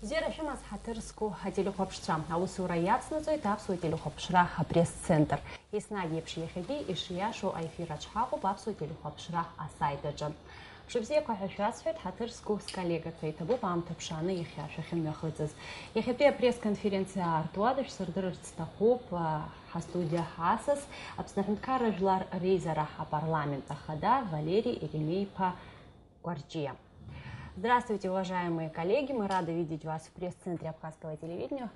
Бзера шимас хатырску телехопшца. Аусура яцназой тапсу телехопшра пресс-центр. Иснаги пшиехеди и шияшу айфира чхагу бапсу телехопшра асайдаджа. Шубзе кохашвасфет хатырску с коллегой табу вам тапшаны ихяшахим яхыцыз. Ехепе пресс-конференция артуадыш сырдырырцтахуп хастудия хасас абснахнткара жлар рейзара парламента хада Валерий Еремеев Гварджия. Здравствуйте, уважаемые коллеги! Мы рады видеть вас в пресс-центре Абхазского телевидения.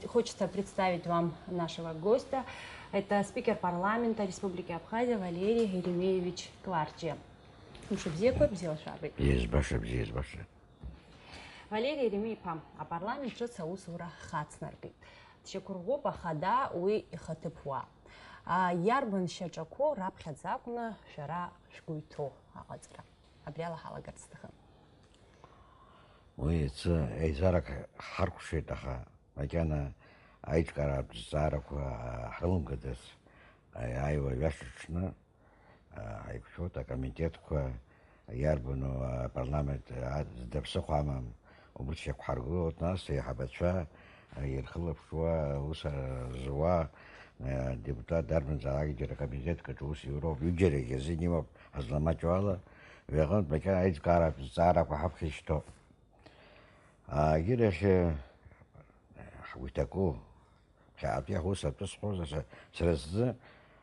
Хочется представить вам нашего гостя. Это спикер парламента Республики Абхазия Валерий Еремеевич Гварджия. Валерий Еремеев, а парламент шится усура хацнаргит. Тшекургопа хада уи ихатыпуа. Ярбан шачако рабхадзакуна шара шкуйто агазра. Абряла халагарстаха. Ой, это эйзарак харкушетаха. Макяна айчкара зараква хрумгадес. Айва вяшечна. Айкшота комитетка ярбану парламент дапсахамам. Обучек харгу от нас и хабача ерхлып шуа уса зуа депутат дарбан залаги комитет качус Европ юджере езинима азламачвала. Веган макяна айчкара зараква хабхишто. Гиреше витаку хабия хуса тосхоза срез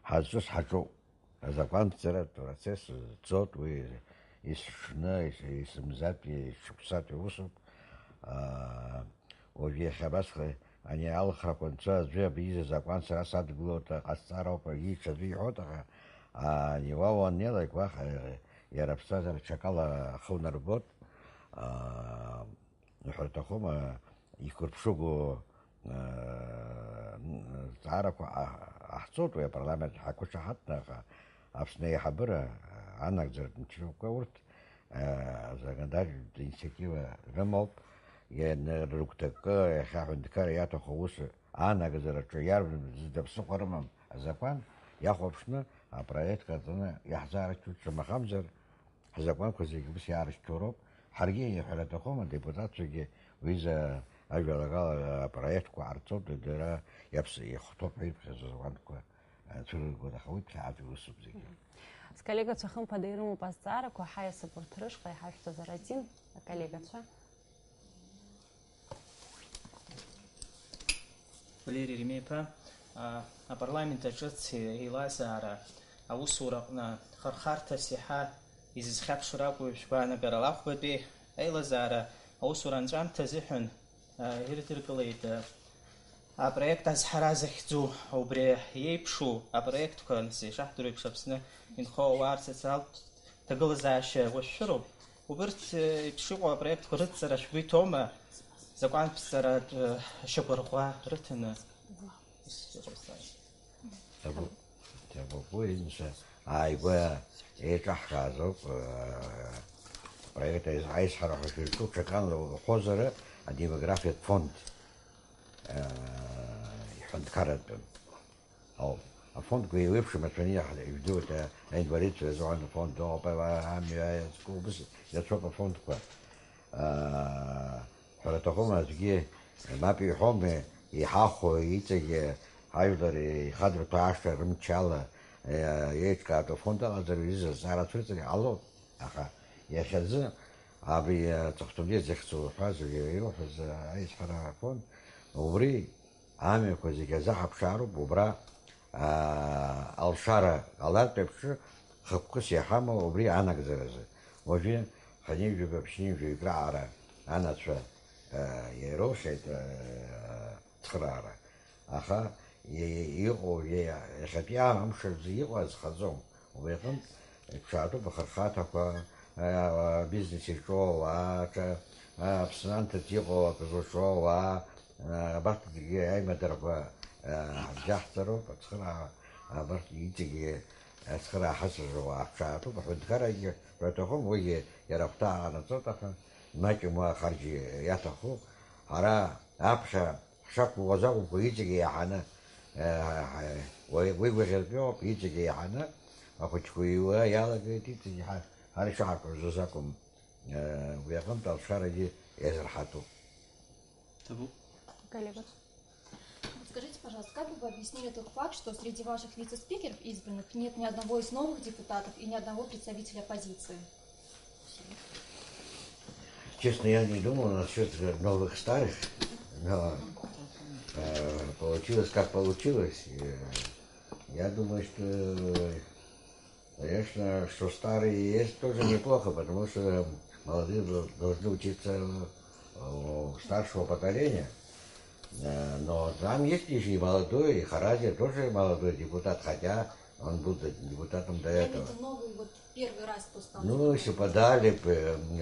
хазус хачо закон цера процесс цот вы исшна исмзапи шпсат усуп ове хабасхе они алхраконца две бизе закон цера сад глота астаропа ича двиота него он не лайква ярабстазар чакала хунарбот Хартахома и Курпшугу Тараку Ахцоту я парламент Хакуша Хатнаха Абснея Хабыра Анакзер Нчукаурт Загандар инициатива Гамоп я Руктака Хахундкар Ято Хоус Анакзер Чуярбин Здапсухарамам Закон я хопшна а проект который Яхзар Чуча Махамзер Закон Козик Ярш Чуроп Харги Харатахома депутатки виза ажалагала проектку арцот дера япси хтопит зазванку цургода хавит хавусубзи. С коллегой цахым подырому пастара кохая саппортрыш хайхаш заразин коллега ца. Валерий Еремеев, а парламент отчетsi илазара аусура на хархарта сиха из хапшураку шбана гаралахбе эйлазара аусуранжам тазихун иртиркалейта а проект аз харазахзу обре ейпшу а проект кон се шахтурик шапсна инхо варсал тагалзаше вошру уберт пшуа проект корцара швитома закон псара шабаргва ртна Табу поинша айва Эхахазов проект из Айсхара Хаширку чеканло хозара демография фонд фонд каратбен. А фонд кое вебши матвания йду это инвалид зоан фонд до па амия скубс я чопа фонд ква. Харатахома зги мапи хоме и хахо итеге айдари хадр таашта рмчала Ечка фонда азервиза заратвицали алло аха я сейчас аби тохтуге зехцу фазу его фаз айсхара фон убри ами козига захаб шару бубра алшара алатпш хакус яхама убри анагзерзе вожи хани жуга пшни жуграра анатша ерошет тхрара аха يقو يخبيها مش يقو خزوم ويقوم شاتو بخرخاتك بيزنس شو واك بسنانت تيقو كزو شو وا بحث اي مدرب جاحترو بتخرع بحث يجي اسخرع حسر وشاتو بحد كراي بتخم وي يرفتا على صوتك ماكي ما خرجي ياتخو هرا ابشا شاك وزاو ويجي يا حنا ويغلبيو بيجي عنا أخوتكوي ويا لقيتي هذا شعر جزاكم ويقوم بالشارع يزرحتو Коллега. Скажите, пожалуйста, как бы вы объяснили тот факт, что среди ваших вице-спикеров избранных нет ни одного из новых депутатов и ни одного представителя оппозиции? Честно, я не думал насчет новых старых, но получилось как получилось. Я думаю, что, конечно, что старые есть тоже неплохо, потому что молодые должны учиться у старшего поколения. Но там есть еще и молодой, и Харази тоже молодой депутат, хотя он был депутатом до этого. Это новый, вот первый раз, кто стал. Ну, если подали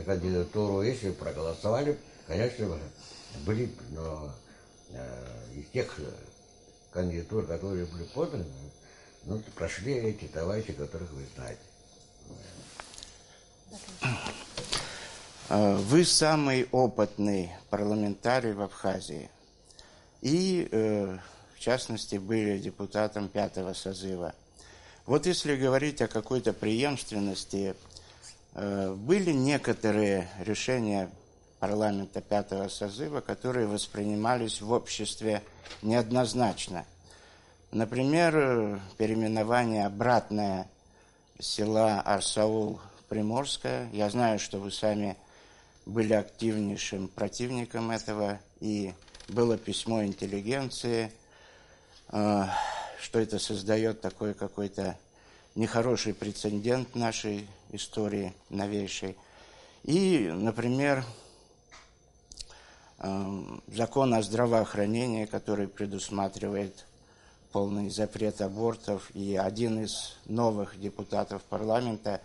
кандидатуру, если проголосовали, конечно, были, но из тех кандидатур, которые были поданы, ну, прошли эти товарищи, которых вы знаете. Вы самый опытный парламентарий в Абхазии. И, в частности, были депутатом 5-го созыва. Вот если говорить о какой-то преемственности, были некоторые решения парламента 5-го созыва, которые воспринимались в обществе неоднозначно. Например, переименование обратное села Арсаул-Приморское. Я знаю, что вы сами были активнейшим противником этого, и было письмо интеллигенции, что это создает такой какой-то нехороший прецедент нашей истории новейшей. И, например, закон о здравоохранении, который предусматривает полный запрет абортов, и один из новых депутатов парламента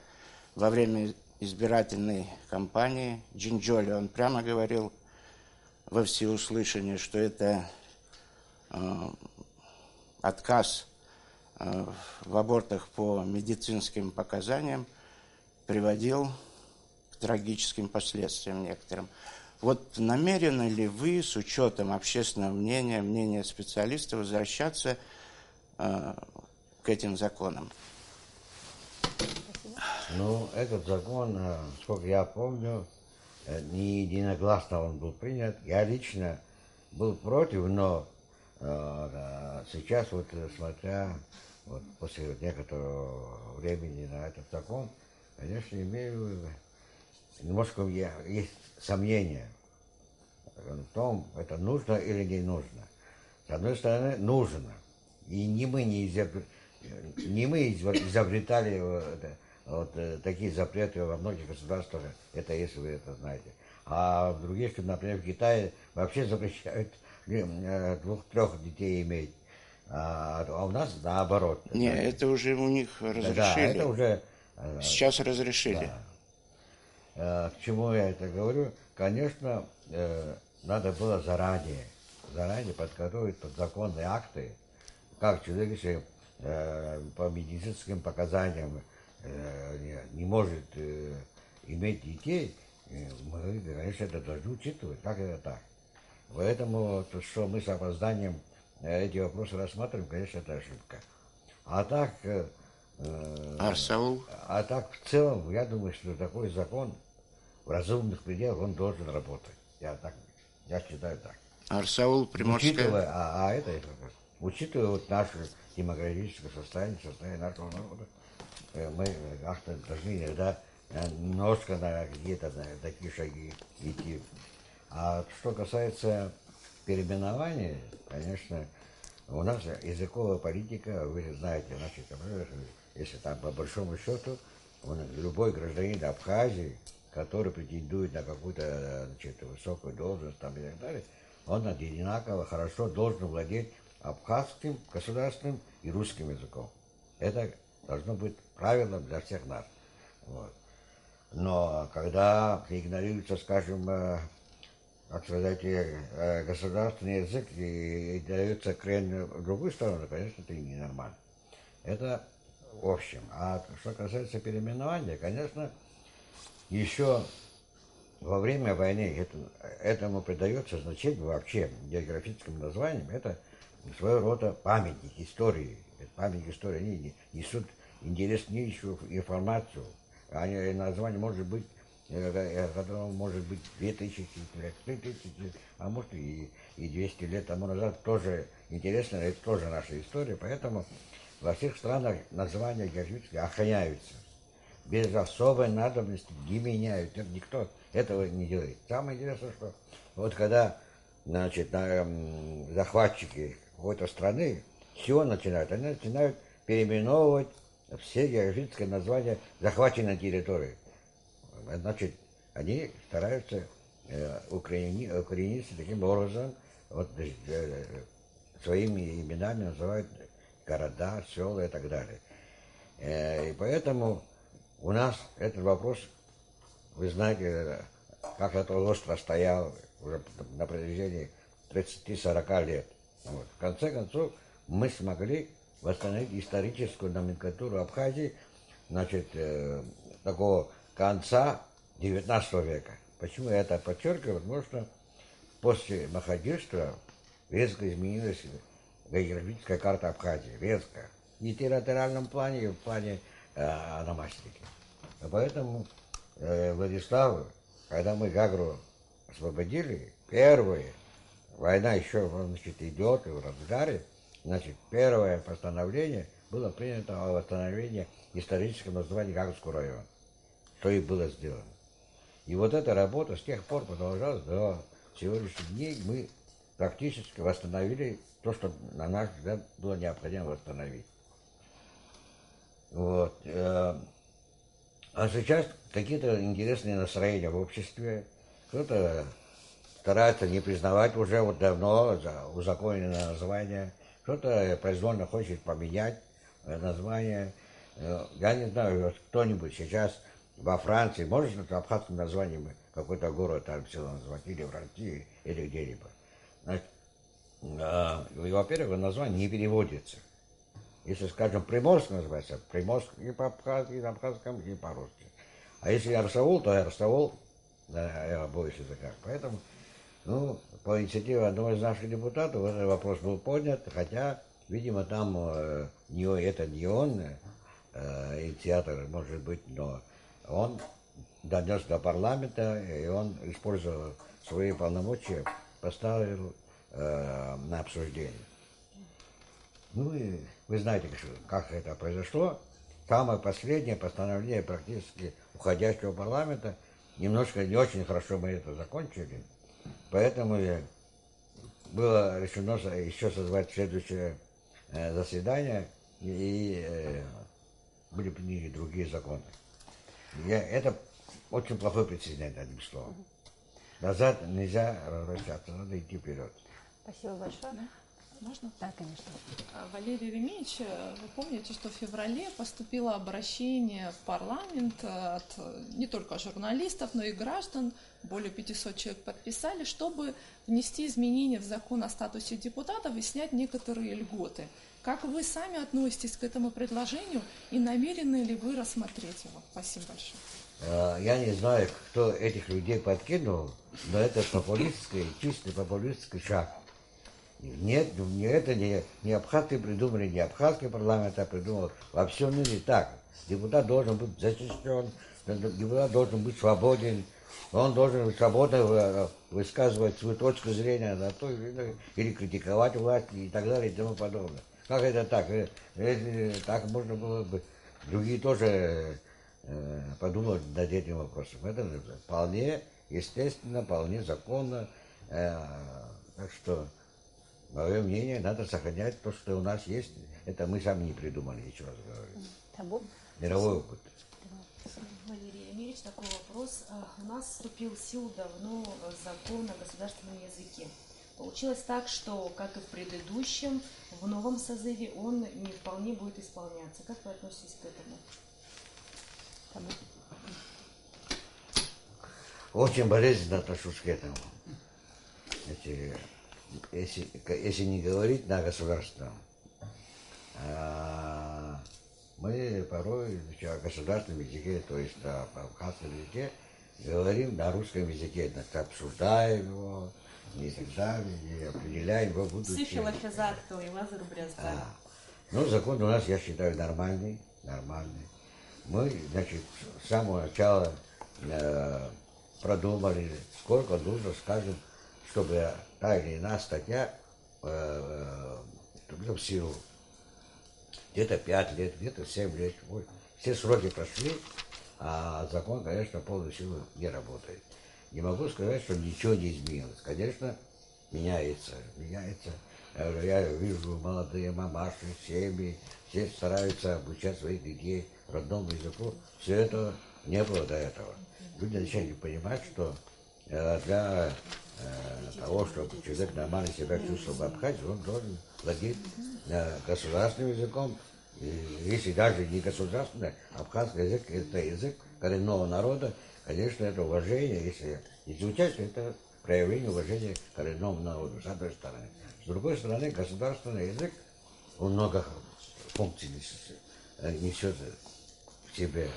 во время избирательной кампании, Джинджоли, он прямо говорил во всеуслышание, что это отказ в абортах по медицинским показаниям приводил к трагическим последствиям некоторым. Вот намерены ли вы, с учетом общественного мнения, мнения специалистов, возвращаться к этим законам? Ну, этот закон, сколько я помню, не единогласно он был принят. Я лично был против, но сейчас вот смотря вот после некоторого времени на этот закон, конечно, имею немножко есть сомнения в том, это нужно или не нужно. С одной стороны, нужно. И не мы изобретали такие запреты во многих государствах, это если вы это знаете. А в других, например, в Китае вообще запрещают 2-3 детей иметь. А у нас наоборот. Нет, это уже у них разрешили. Да, это уже... Сейчас разрешили. Да. К чему я это говорю? Конечно, надо было заранее подготовить подзаконные акты, как человек, если по медицинским показаниям не может иметь детей, мы, конечно, это должны учитывать, как это так. Поэтому то, что мы с опозданием эти вопросы рассматриваем, конечно, это ошибка. А так, Арсаул? А так, в целом, я думаю, что такой закон в разумных пределах, он должен работать. Я считаю так. Арсаул, Приморская. Учитывая, учитывая вот наше демократическое состояние нашего народа, мы как-то должны иногда немножко на какие-то такие шаги идти. А что касается переименования, конечно, у нас языковая политика, вы же знаете, наши коллеги, если там по большому счету, любой гражданин Абхазии, который претендует на какую-то высокую должность там, и так далее, он одинаково хорошо должен владеть абхазским, государственным и русским языком. Это должно быть правилом для всех нас. Вот. Но когда игнорируется, скажем, как сказать, государственный язык и дается крен в другую сторону, конечно, это ненормально. Это в общем. А что касается переименования, конечно, еще во время войны этому придается значение вообще географическим названиям. Это своего рода памятник истории. Памятник истории. Они несут интереснейшую информацию. Название может быть которому может быть 2000 лет, 3000, а может и 200 лет тому назад, тоже интересно, это тоже наша история, поэтому во всех странах названия географические охраняются. Без особой надобности не меняют. Никто этого не делает. Самое интересное, что вот когда, значит, захватчики какой-то страны все начинают, они начинают переименовывать все географические названия захваченной территории. Значит, они стараются укорениться таким образом, вот, своими именами называют города, села и так далее. И поэтому у нас этот вопрос, вы знаете, как это остро стоял уже на протяжении 30-40 лет. Вот. В конце концов, мы смогли восстановить историческую номенклатуру Абхазии, значит, такого конца XIX века. Почему я это подчеркиваю? Потому что после Махадирства резко изменилась географическая карта Абхазии. Резко. И в территориальном плане, и в плане ономастики. Поэтому Владислав, когда мы Гагру освободили, первая война еще, значит, идет и в разгаре, значит, первое постановление было принято о восстановлении исторического названия Гагрского района, что и было сделано. И вот эта работа с тех пор продолжалась до сегодняшних дней. Мы практически восстановили то, что на наш взгляд было необходимо восстановить. Вот. А сейчас какие-то интересные настроения в обществе. Кто-то старается не признавать уже вот давно узаконенное название. Кто-то произвольно хочет поменять название. Я не знаю, кто-нибудь сейчас во Франции может абхазским названием какой-то город там село назвать, или в России, или где-либо. Во-первых, название не переводится. Если, скажем, Приморск называется, Приморск и по-абхазски, и на абхазском, и по-русски. А если Арсаул, то Арсаул на обоих языках. Поэтому, ну, по инициативе одного из наших депутатов этот вопрос был поднят, хотя, видимо, там это не он, инициатор, может быть, но он донес до парламента, и он, используя свои полномочия, поставил на обсуждение. Ну и вы знаете, как это произошло. Самое последнее постановление практически уходящего парламента, немножко не очень хорошо мы это закончили, поэтому было решено еще созвать следующее заседание, и были приняты другие законы. Это очень плохой прецедент, одним словом. Назад нельзя возвращаться, надо идти вперед. Спасибо большое. Можно? Да, конечно. Валерий Ремеевич, вы помните, что в феврале поступило обращение в парламент от не только журналистов, но и граждан, более 500 человек подписали, чтобы внести изменения в закон о статусе депутатов и снять некоторые льготы. Как вы сами относитесь к этому предложению и намерены ли вы рассмотреть его? Спасибо большое. Я не знаю, кто этих людей подкинул, но это чистый популистский шаг. Нет, это не абхазцы придумали, не абхазский парламент, а придумал во всем мире так. Депутат должен быть защищен, депутат должен быть свободен, он должен свободно высказывать свою точку зрения на то или критиковать власть и так далее и тому подобное. Как это так? Так можно было бы другие тоже подумать над этим вопросом. Это вполне естественно, вполне законно. Так что, мое мнение, надо сохранять то, что у нас есть. Это мы сами не придумали, еще раз говорю. Табу. Мировой опыт. Валерий Емельевич, такой вопрос. У нас вступил в силу давно закон о государственном языке. Получилось так, что, как и в предыдущем, в новом созыве он не вполне будет исполняться. Как вы относитесь к этому? Табу. Очень болезненно отношусь к этому. Если не говорить на государственном, мы порой о государственном языке, то есть на абхазском языке, говорим на русском языке, значит, обсуждаем его, и так далее, и определяем его будущее. Ну, закон у нас, я считаю, нормальный. Мы, значит, с самого начала продумали, сколько нужно, скажем, чтобы та или иная статья вступила в силу. Где-то 5 лет, где-то 7 лет. Все сроки прошли, а закон, конечно, в полную силу не работает. Не могу сказать, что ничего не изменилось. Конечно, меняется. Я вижу молодые мамаши, семьи, все стараются обучать своих детей родному языку. Все это не было до этого. Люди начали понимать, что для того, чтобы человек нормально себя чувствовал в Абхазии, он должен владеть государственным языком. И если даже не государственный, абхазский язык – это язык коренного народа, конечно, это уважение, если изучать, это проявление уважения к коренному народу, с одной стороны. С другой стороны, государственный язык, он много функций несет в себе.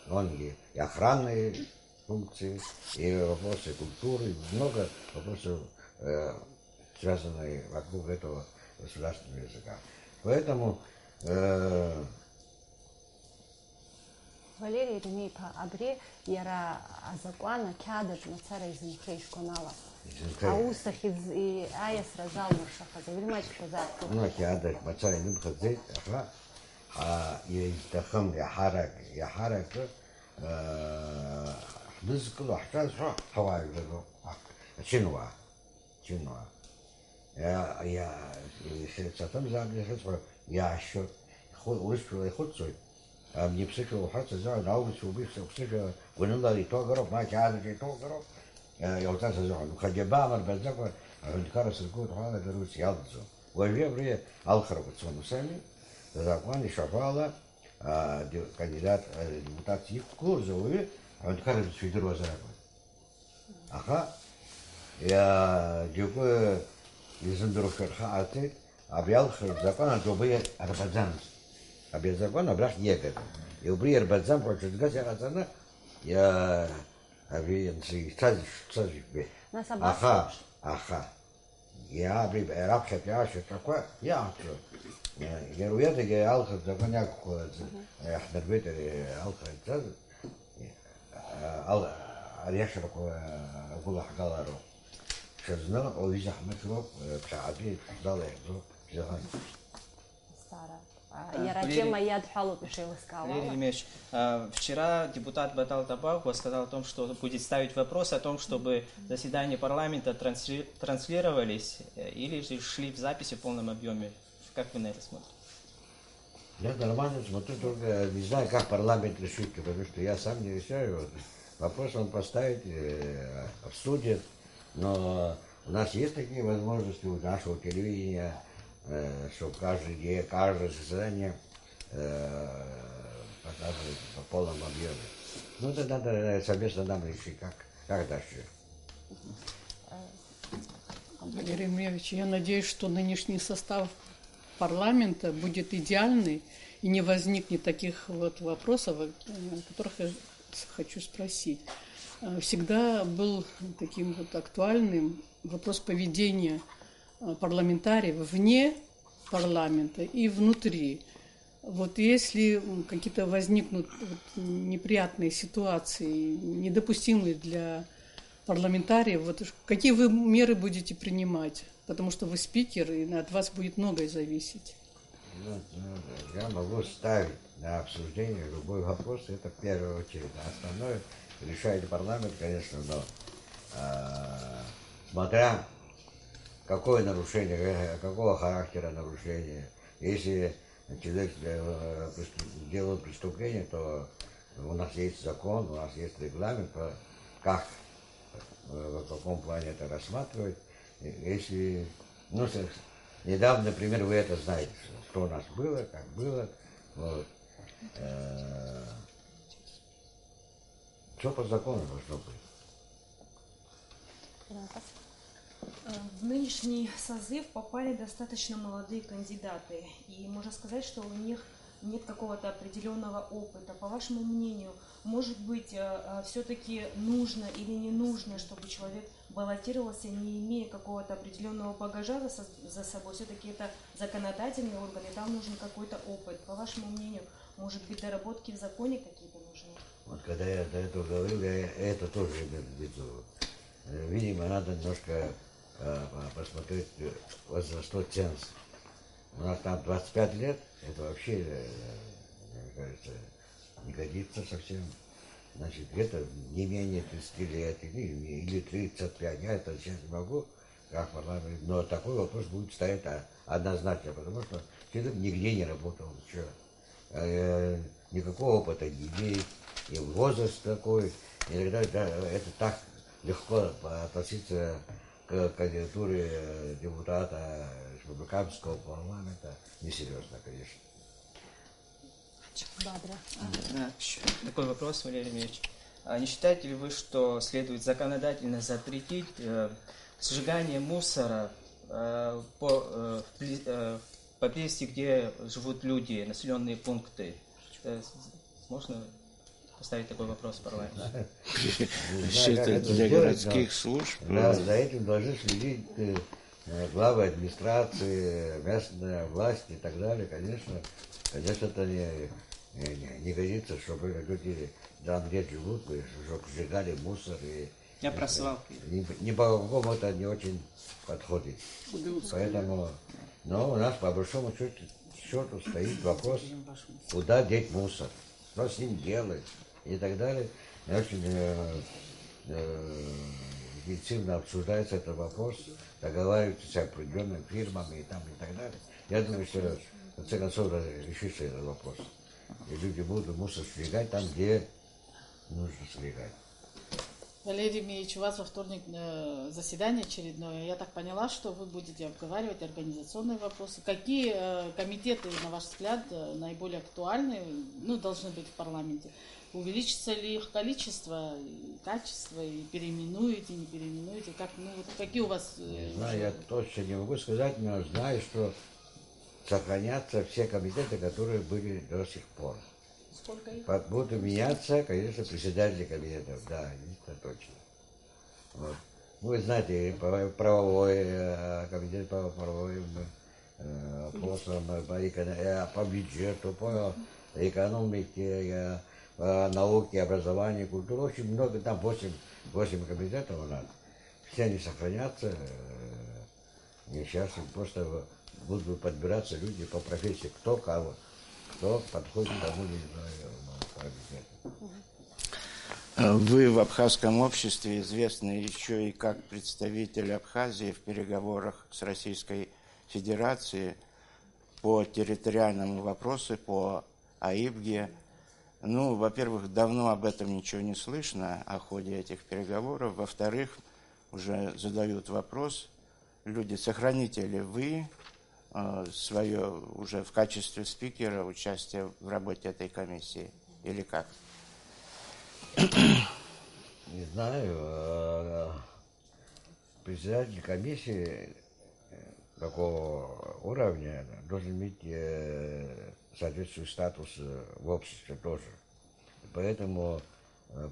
Он и охранные функции, и вопросы культуры, много вопросов, связанных вокруг этого государственного языка. Поэтому Валерий Ремейпа, абри яра азакуана кядаж мацара изымхрейш конала. Аусах и аяс разал муршахаза. Вильмач шазатку. Ну, кядаж мацара изымхрейш, يتخم يحرك نزكلو حتى شو حواي له شنوا يا ستم زعل يحسوا يا شو وش يخصوا мне психо хата за науку убийство психо вынудали то гроб мать адрес то гроб я вот это за ну хотя бы амар без закон кажется год хала берут ялдзу вовремя алхарбацону сами закон и шафала кандидат депутации Курзовы он кажется федерал закон ага я дюку изумбрушер хаты объял закон добы арбазан объял закон обращ егет и убри арбазан против газа газана я объяснил цазик ага я обри рабша пяща такое я я уверен я алхар закон я احنا البيت الخر цаз решил اقول حقالارو شزنا ويزح مكروب بتاعتي ضل يحضر Валерий Ильич, вчера депутат Батал Табакова сказал о том, что будет ставить вопрос о том, чтобы заседания парламента транслировались или же шли в записи в полном объеме. Как вы на это смотрите? Я нормально смотрю, только не знаю, как парламент решит, потому что я сам не решаю. Вопрос он поставить обсудит, но у нас есть такие возможности у нашего телевидения, что каждый день, каждое заседание показывает по полном объеме. Ну, это надо совместно нам решить, как дальше. Валерий Ильич, я надеюсь, что нынешний состав парламента будет идеальный и не возникнет таких вот вопросов, о которых я хочу спросить. Всегда был таким вот актуальным вопрос поведения парламентариев вне парламента и внутри. Вот если какие-то возникнут неприятные ситуации, недопустимые для парламентариев, вот какие вы меры будете принимать? Потому что вы спикер, и от вас будет многое зависеть. Я могу ставить на обсуждение любой вопрос, это в первую очередь. Основное решает парламент, конечно, но смотря какое нарушение, какого характера нарушение. Если человек делает преступление, то у нас есть закон, у нас есть регламент, как, в каком плане это рассматривать. Если, ну, недавно, например, вы это знаете, что у нас было, как было. Вот. Все по закону должно быть. В нынешний созыв попали достаточно молодые кандидаты, и можно сказать, что у них нет какого-то определенного опыта. По вашему мнению, может быть, все-таки нужно или не нужно, чтобы человек баллотировался, не имея какого-то определенного багажа за собой? Все-таки это законодательный орган, и там нужен какой-то опыт. По вашему мнению, Может быть, доработки в законе какие-то нужны? Вот когда я до этого говорил, я это тоже имел в виду. Видимо, надо немножко посмотреть возрастной ценз. У нас там 25 лет, это вообще, мне кажется, не годится совсем. Значит, где-то не менее 30 лет или 35. Я это сейчас не могу, как парламент. Но такой вопрос будет стоять однозначно, потому что человек нигде не работал, ничего. Никакого опыта не имеет, и возраст такой, и тогда это так легко относиться к кандидатуре депутата республиканского парламента несерьезно, конечно. Да, еще такой вопрос, Валерий Ильич. Не считаете ли вы, что следует законодательно запретить сжигание мусора поблизости, где живут люди, населенные пункты? Можно поставить такой вопрос в парламенте? Это для городских служб. За этим должны следить главы администрации, местная власть и так далее. Конечно, это не годится, чтобы люди там, где живут, чтобы сжигали мусор. Я про свалки. Ни по какому это не очень подходит. Поэтому, но у нас по большому счету стоит вопрос, куда деть мусор, что с ним делать и так далее. И очень интенсивно обсуждается этот вопрос, договариваются с определенными фирмами и так далее. Я думаю, что в конце концов решится этот вопрос. И люди будут мусор сжигать там, где нужно сжигать. Валерий Ильич, у вас во вторник заседание очередное. Я так поняла, что вы будете обговаривать организационные вопросы. Какие комитеты, на ваш взгляд, наиболее актуальны, должны быть в парламенте? Увеличится ли их количество, и качество, и переименуете, не переименуете? Какие у вас... Не знаю, я точно не могу сказать, но знаю, что сохранятся все комитеты, которые были до сих пор. Сколько их? Будут меняться, конечно, председатели комитетов, да, это точно. Вот. Вы знаете, правовой комитет по правовым вопросам, по бюджету, по экономике, науке, образованию, культуре. Очень много, там 8 комитетов у нас. Все они сохранятся. И сейчас просто будут подбираться люди по профессии, кто подходит к кому Вы в абхазском обществе известны еще и как представитель Абхазии в переговорах с Российской Федерацией по территориальному вопросу, по АИБГе. Во-первых, давно об этом ничего не слышно, о ходе этих переговоров. Во-вторых, уже задают вопрос, люди, сохраните ли вы свое уже в качестве спикера участие в работе этой комиссии или как? Не знаю. Председатель комиссии такого уровня должен иметь соответствующий статус в обществе тоже. Поэтому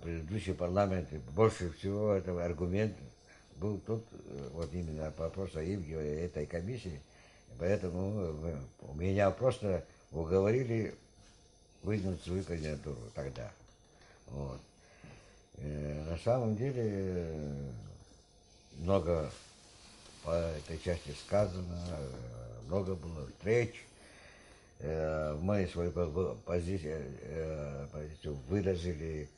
предыдущий парламент больше всего этого аргумент был тут вот именно по вопросу АИБГе этой комиссии. Поэтому меня просто уговорили выдвинуть свою кандидатуру тогда. Вот. На самом деле много по этой части сказано, много было встреч. Мы свою позицию выразили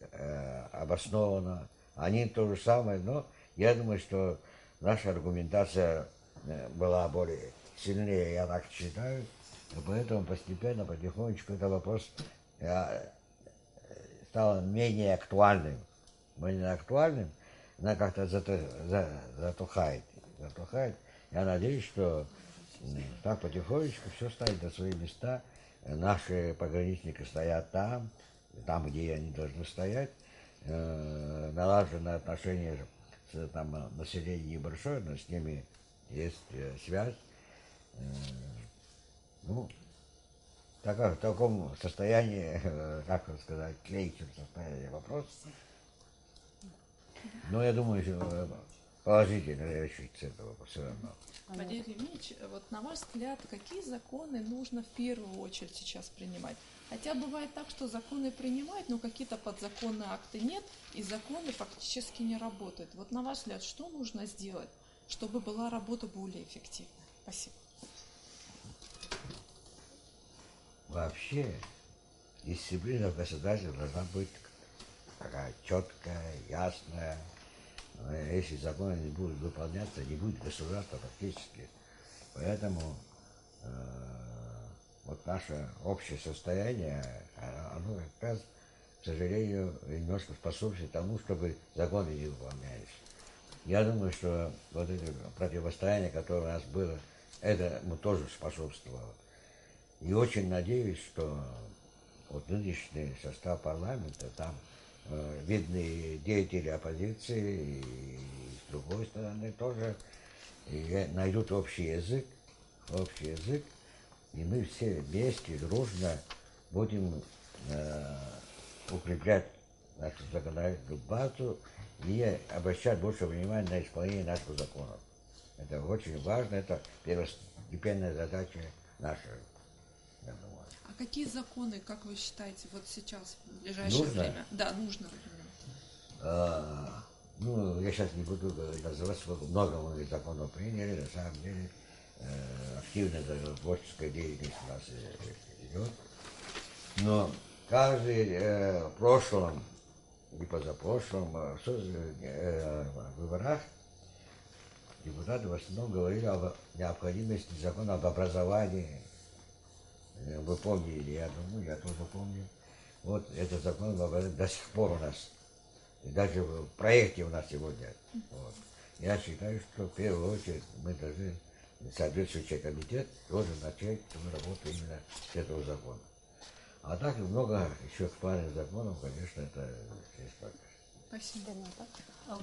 обоснованно. Они то же самое, но я думаю, что наша аргументация была более сильнее, я так считаю. И поэтому постепенно, потихонечку этот вопрос стал менее актуальным. Менее актуальным, она как-то затухает. Я надеюсь, что так потихонечку все станет на свои места. Наши пограничники стоят там, где они должны стоять. Налажены отношения с населением небольшое, но с ними есть связь. В таком состоянии, как сказать, клейком состоянии вопрос. Но я думаю, что положительно решится этого все равно. Валерий Ильич, вот на ваш взгляд, какие законы нужно в первую очередь сейчас принимать? Хотя бывает так, что законы принимают, но какие-то подзаконные акты нет, и законы фактически не работают. Вот на ваш взгляд, что нужно сделать, чтобы была работа более эффективной? Спасибо. Вообще, дисциплина в государстве должна быть такая четкая, ясная. Если законы не будут выполняться, не будет государства практически. Поэтому вот наше общее состояние, оно как раз, к сожалению, немножко способствует тому, чтобы законы не выполнялись. Я думаю, что вот это противостояние, которое у нас было, этому тоже способствовало. И очень надеюсь, что вот нынешний состав парламента, там видные деятели оппозиции и с другой стороны тоже найдут общий язык, и мы все вместе, дружно будем укреплять нашу законодательную базу и обращать больше внимания на исполнение наших законов. Это очень важно, это первостепенная задача наша, я думаю. А какие законы, как вы считаете, вот сейчас, в ближайшее время? Да, нужно. Ну, я сейчас не буду называть, сколько много мы законов приняли, на самом деле активная творческая деятельность у нас идет. Но каждый в прошлом и позапрошлом выборах депутаты в основном говорили об необходимости закона об образовании. Вы помните, я думаю, я тоже помню. Вот этот закон до сих пор у нас, и даже в проекте у нас сегодня. Вот. Я считаю, что в первую очередь мы должны, соответствующий комитет, должен начать свою работу именно с этого закона. А так и много еще актуальных законов, конечно, это через практику. Спасибо.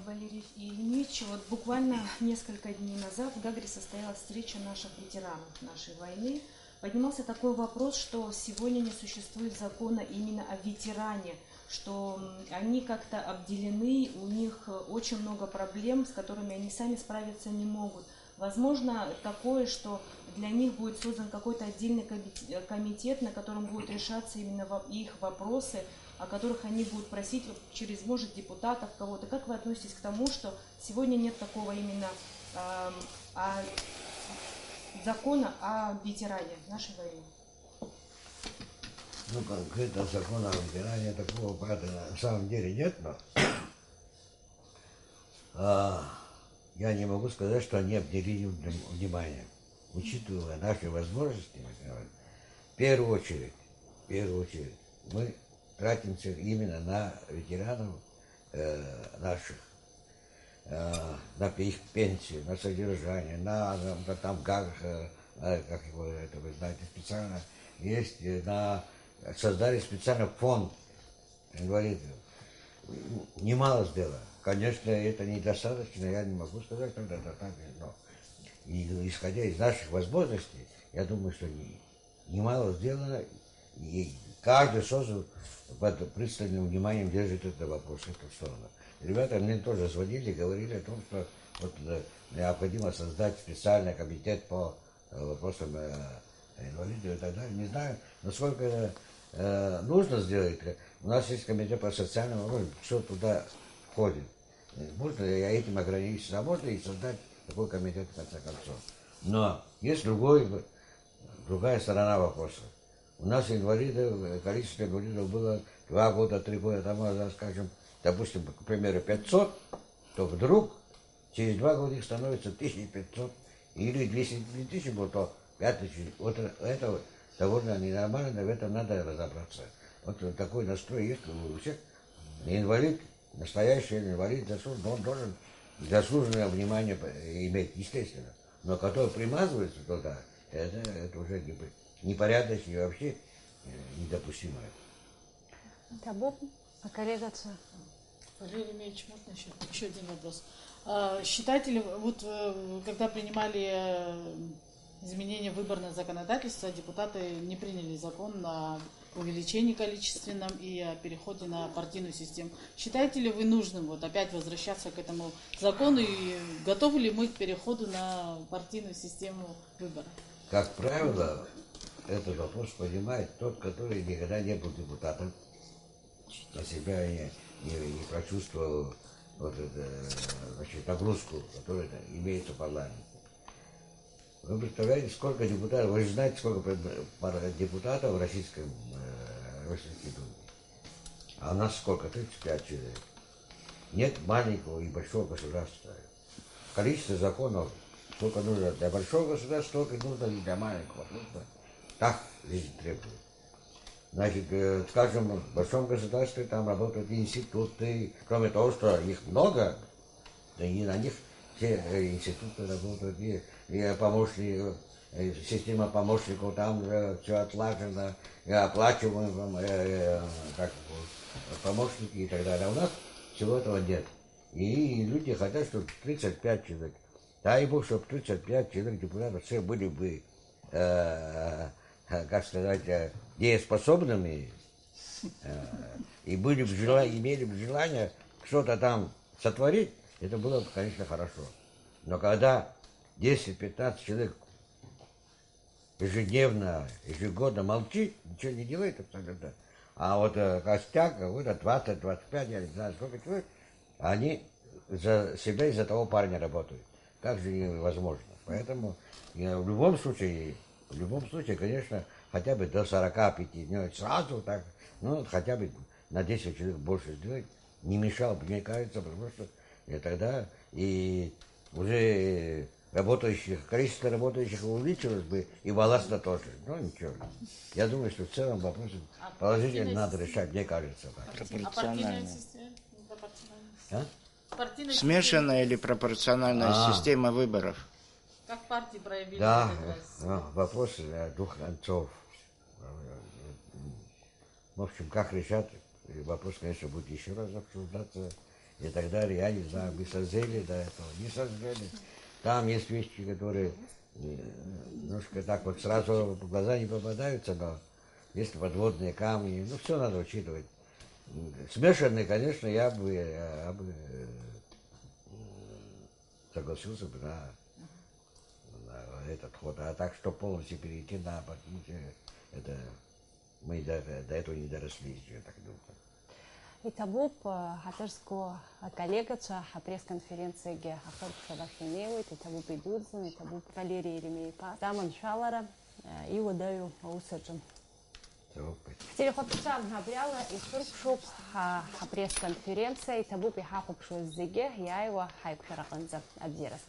Валерий Ильич, вот буквально несколько дней назад в Гагре состоялась встреча наших ветеранов нашей войны. Поднимался такой вопрос, что сегодня не существует закона именно о ветеране, что они как-то обделены, у них очень много проблем, с которыми они сами справиться не могут. Возможно, такое, что для них будет создан какой-то отдельный комитет, на котором будут решаться именно их вопросы, о которых они будут просить через, может, депутатов, кого-то. Как вы относитесь к тому, что сегодня нет такого именно закона о ветеране нашей войны? Ну, конкретно закона о ветеране такого, правда, на самом деле нет, но я не могу сказать, что они обделили внимание. Учитывая наши возможности, в первую очередь, мы тратимся именно на ветеранов наших, на их пенсию, на содержание, на там как его, это вы знаете, специально есть, создали специально фонд инвалидов. Немало сделано. Конечно, это недостаточно, я не могу сказать, что это так, но исходя из наших возможностей, я думаю, что немало сделано, и каждый создан под пристальным вниманием держит этот вопрос, эту сторону. Ребята мне тоже звонили, говорили о том, что вот необходимо создать специальный комитет по вопросам инвалидов и так далее. Не знаю, насколько это нужно сделать. У нас есть комитет по социальному вопросам, все туда входит. Можно этим ограничиться, а можно и создать такой комитет в конце концов. Но есть другая сторона вопроса. У нас инвалидов, количество инвалидов было 2 года, 3 года тому назад, скажем, допустим, к примеру, 500, то вдруг через 2 года их становится 1500, или 200 тысяч, то 5000. Вот это довольно ненормально, в этом надо разобраться. Вот такой настрой есть у всех. Инвалид, настоящий инвалид, он должен заслуженное внимание иметь, естественно. Но который примазывается туда, это уже непорядочно и вообще недопустимо. Валерий Ильич, можно еще один вопрос? Считаете ли, вот когда принимали изменения выборного законодательства, депутаты не приняли закон о увеличении количественном и о переходе на партийную систему. Считаете ли вы нужным вот опять возвращаться к этому закону и готовы ли мы к переходу на партийную систему выборов? Как правило, этот вопрос понимает тот, который никогда не был депутатом, на себя не прочувствовал вот это, значит, нагрузку, которая имеется в парламенте. Вы представляете, сколько депутатов, вы же знаете, сколько депутатов в Российской Думе. А у нас сколько? 35 человек. Нет маленького и большого государства. Количество законов, сколько нужно для большого государства, столько нужно и для маленького. Так жизнь требует. Значит, скажем, в большом государстве там работают институты. Кроме того, что их много, да и на них все институты работают, и помощники, система помощников, там все отлажено, и оплачиваем помощники и так далее. А у нас всего этого нет. И люди хотят, чтобы 35 человек. Дай Бог, чтобы 35 человек депутатов все были бы, как сказать, дееспособными и были бы имели бы желание что-то там сотворить, это было бы, конечно, хорошо. Но когда 10-15 человек ежегодно молчит, ничего не делает абсолютно, а вот костяк, вот 20-25, я не знаю, сколько человек, они за себя и за того парня работают. Как же невозможно. Поэтому в любом случае, конечно, хотя бы до 45 дней сразу так, ну, хотя бы на 10 человек больше сделать, не мешал бы, мне кажется, потому что тогда и уже количество работающих увеличилось бы, и балласта тоже. Ну, ничего. Я думаю, что в целом вопрос положительно надо решать, мне кажется. Пропорционально. А? Смешанная или пропорциональная система выборов? Как партии проявили? Да, вопрос двух концов. В общем, как решать, вопрос, конечно, будет еще раз обсуждаться и так далее. Я не знаю, мы созрели до этого, не созрели. Там есть вещи, которые немножко так вот сразу в глаза не попадаются, но есть подводные камни, ну, все надо учитывать. Смешанные, конечно, я бы согласился бы на этот ход. А так, что полностью перейти на партию, это мы до этого не доросли еще, я так думаю. И табуп хатарско коллегача пресс-конференцияге ахыр шабахинеуит, и табуп идудзин, и табуп Валерий Еремеевка. Даман шалара и водаю усаджим. Телехопчам набряла и сурпшуп пресс-конференция, и табуп и хахупшу зиге, я его хайкшараханза абдирас.